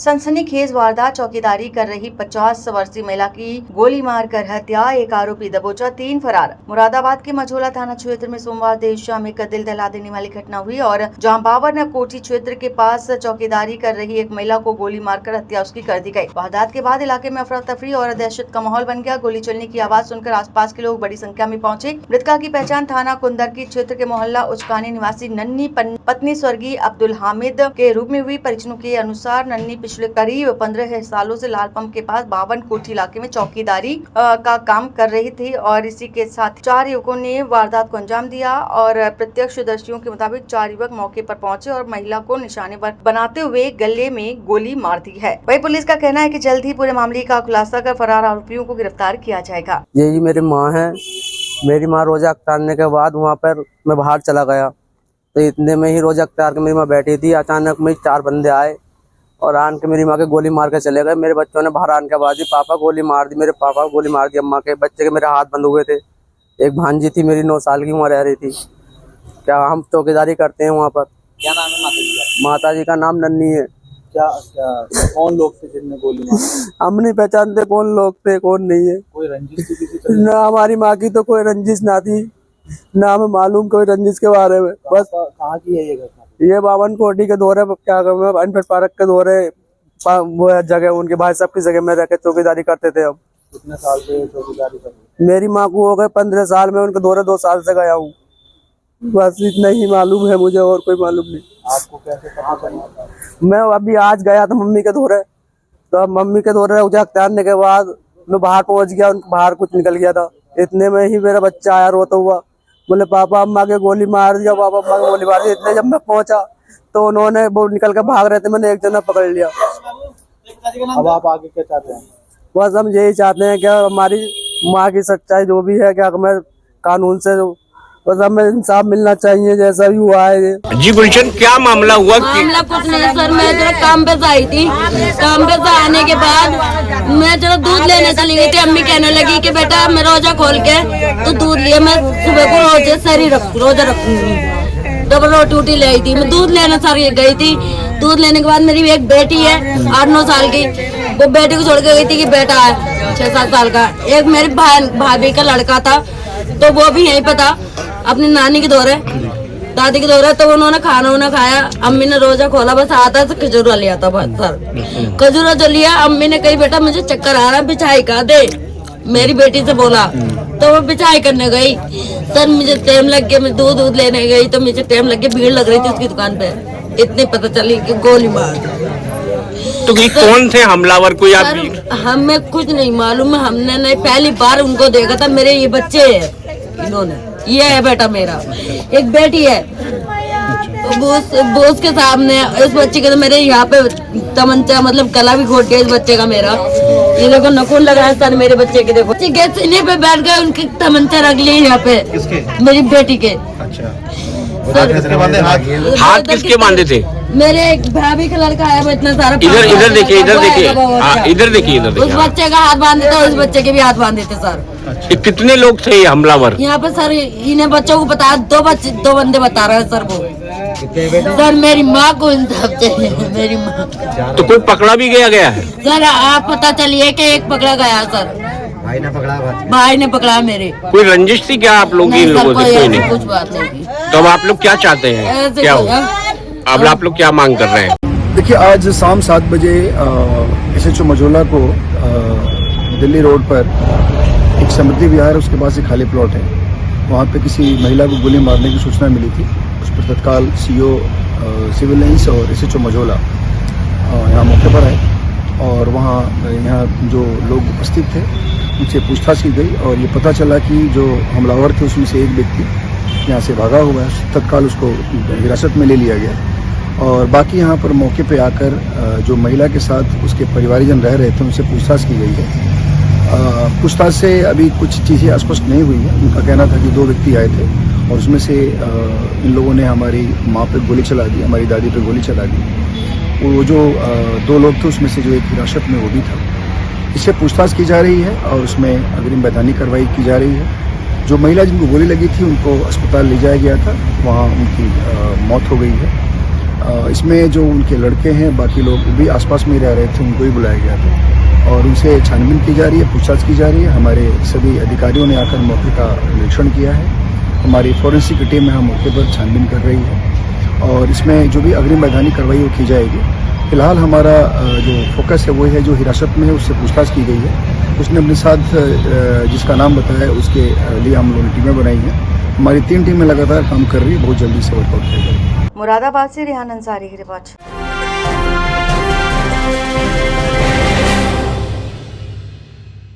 सनसनीखेज वारदात, चौकीदारी कर रही 50 वर्षीय महिला की गोली मारकर हत्या, एक आरोपी दबोचा, 3 फरार। मुरादाबाद के मझोला थाना क्षेत्र में सोमवार देर शाम एक दिल दहला देने वाली घटना हुई और जहां बावन कोठी क्षेत्र के पास चौकीदारी कर रही एक महिला को गोली मारकर हत्या उसकी कर दी गई। वारदात के बाद इलाके में अफरा तफरी और दहशत का माहौल बन गया। गोली चलने की आवाज सुनकर आसपास के लोग बड़ी संख्या में पहुंचे। मृतका की पहचान थाना कुंदरकी क्षेत्र के मोहल्ला उचकानी निवासी नन्नी पत्नी स्वर्गीय अब्दुल हामिद के रूप में हुई। परिजनों के अनुसार नन्नी पिछले करीब 15 सालों से लाल पंप के पास 52 कोठी इलाके में चौकीदारी का काम कर रही थी और इसी के साथ 4 युवकों ने वारदात को अंजाम दिया और प्रत्यक्षदर्शियों के मुताबिक 4 युवक मौके पर पहुंचे और महिला को निशाने पर बनाते हुए गले में गोली मार दी है। वही पुलिस का कहना है कि जल्द ही पूरे मामले का खुलासा कर फरार आरोपियों को गिरफ्तार किया जाएगा। ये जी मेरी माँ है। मेरी माँ रोजा अख्तारने के बाद वहाँ पर मैं बाहर चला गया तो इतने में ही रोजा अख्तार के मेरी माँ बैठी थी। अचानक में 4 बंदे आए और आन के मेरी माँ के गोली मार के चले गए। मेरे बच्चों ने बाहर आने के बाद पापा गोली मार दी, मेरे पापा को गोली मार दी। अम्मा के बच्चे के मेरे हाथ बंद हुए थे। एक भांजी थी मेरी 9 साल की, वहाँ रह रही थी। क्या हम चौकीदारी करते हैं वहाँ पर। क्या नाम है माता जी का? माता जी का नाम नन्नी है। क्या कौन लोग थे जिनने गोली मारी? हम नहीं पहचानते कौन लोग थे कौन नहीं है। कोई रंजिश थी किसी तरह? ना हमारी माँ की तो कोई रंजिश ना थी, ना हमें मालूम कोई रंजिश के बारे में। बस कहाँ की है ये घटना? ये 52 कोठी के दौरे क्या अनफेड पार्क के दौरे वो जगह उनके भाई साहब की जगह में रहकर चौकीदारी करते थे। हम कितने साल से चौकीदारी कर रहे हैं? मेरी माँ को हो गए 15 साल में, उनके दौरे 2 साल से गया हूँ। बस इतना ही मालूम है मुझे, और कोई मालूम नहीं। आपको कैसे पता चला? मैं अभी आज गया था मम्मी के दौरे, तो मम्मी के दौरे उजागरने के बाद मैं बाहर पहुंच गया, उनके बाहर कुछ निकल गया था। इतने में ही मेरा बच्चा आया रोता हुआ, बोले पापा अम्मा के गोली मार दिया, पापा अम्मा के गोली मार दिया। इतने जब मैं पहुंचा तो उन्होंने वो निकल कर भाग रहे थे, मैंने एक जना पकड़ लिया। अब आप आगे क्या चाहते हैं? बस हम यही चाहते हैं कि हमारी माँ की सच्चाई जो भी है, क्या हमें कानून से बस हमें इंसाफ मिलना चाहिए, जैसा भी हुआ है। जी गुलशन, क्या मामला हुआ? मामला कुछ नहीं सर, मैं जरा काम पे से आई थी। काम पे से आने के बाद मैं जरा दूध लेने चली गई थी। अम्मी कहने लगी कि बेटा मैं रोजा खोल के तो दूध लिए, मैं सुबह को रोजा रखूंगी। डबल रोटी वोटी ले आई थी, मैं दूध लेने सर गई थी। दूध लेने के बाद मेरी एक बेटी है 8-9 साल की, वो बेटी को छोड़ के गई थी कि बेटा है 6-7 साल का। एक मेरी भाभी का लड़का था, तो वो भी यहीं पे था अपनी नानी के दौरे, दादी के दौरे। तो उन्होंने खाना उन्हें खाया। अम्मी ने रोजा खोला, बस आता तो खजूरा लिया था बस सर। खजूरा जो लिया, अम्मी ने कही बेटा मुझे चक्कर आ रहा, बिछाई का दे, मेरी बेटी से बोला। तो वो बिछाई करने गई सर। मुझे टाइम लग गया, मैं दूध लेने गई तो मुझे टाइम लग गया, भीड़ लग रही थी उसकी दुकान पे। इतने पता चली कि गोली मार। तो ये कौन थे हमलावर? कोई आप? हमें कुछ नहीं मालूम है, हमने नहीं पहली बार उनको देखा था। मेरे ये बच्चे हैं, इन्होंने ये है बेटा मेरा, एक बेटी है बोस के सामने। इस बच्चे के तो मेरे यहाँ पे तमंचा मतलब गला भी घोट गया इस बच्चे का मेरा। ये देखो नखून लगा है सर मेरे बच्चे के। देखो सीने पे बैठ गए, उनकी तमंचा रख ली यहाँ पे। किसके? मेरी बेटी के। अच्छा, हाथ किसके बांधे थे? मेरे एक भाभी का लड़का है, वो इतना सारा। इधर देखिए, इधर देखिए, इधर देखिए, इधर उस बच्चे का हाथ बांधे थे, उस बच्चे के भी हाथ बांधे थे सर। कितने लोग थे ये हमलावर? यहाँ पे सर इन्हें बच्चों को बता, 2 बंदे बता रहे हैं सर। वो सर मेरी माँ को इंसाफ चाहिए, मेरी माँ। तो कोई पकड़ा भी गया है सर? आप पता चलिए कि एक पकड़ा गया सर, भाई ने पकड़ा मेरे। कोई रंजिश थी क्या आप लोग इन लोगों से? कोई नहीं, कुछ बात नहीं। तो अब आप लोग क्या चाहते हैं, क्या हो? अब आप लोग क्या मांग कर रहे हैं? देखिए, आज शाम 7 बजे SHO मझोला को दिल्ली रोड पर एक समृद्धि विहार, उसके पास एक खाली प्लॉट है, वहाँ पे किसी महिला को गोली मारने की सूचना मिली थी। उस पर तत्काल CO सिविल लाइंस और SHO मझोला यहाँ मौके पर आए और यहाँ जो लोग उपस्थित थे उनसे पूछताछ की गई और ये पता चला कि जो हमलावर थे उसमें से एक व्यक्ति यहाँ से भागा हुआ है। तत्काल उसको हिरासत में ले लिया गया और बाकी यहाँ पर मौके पे आकर जो महिला के साथ उसके परिवारजन रह रहे थे उनसे पूछताछ की गई है। पूछताछ से अभी कुछ चीज़ें स्पष्ट नहीं हुई है। उनका कहना था कि 2 व्यक्ति आए थे और उसमें से इन लोगों ने हमारी माँ पे गोली चला दी, हमारी दादी पे गोली चला दी। वो जो 2 लोग थे उसमें से जो एक हिरासत में वो भी था। इससे पूछताछ की जा रही है और उसमें अग्रिम वैधानिक कार्रवाई की जा रही है। जो महिला जिनको गोली लगी थी उनको अस्पताल ले जाया गया था, वहाँ उनकी मौत हो गई है। इसमें जो उनके लड़के हैं, बाकी लोग भी आसपास में रह रहे थे, उनको भी बुलाया गया था और उनसे छानबीन की जा रही है, पूछताछ की जा रही है। हमारे सभी अधिकारियों ने आकर मौके का निरीक्षण किया है। हमारी फोरेंसिक टीम यहाँ मौके पर छानबीन कर रही है और इसमें जो भी अग्रिम वैधानिक कार्रवाई वो की जाएगी। फिलहाल हमारा जो फोकस है वो है जो हिरासत में है उससे पूछताछ की गई है। उसने अपने साथ जिसका नाम बताया है उसके लिए हम लोगों ने टीमें बनाई हैं। हमारी 3 टीमें लगातार काम कर रही है, बहुत जल्दी से वर्कआउट किया जाएगा। मुरादाबाद से रेहान अंसारी की रिपोर्ट।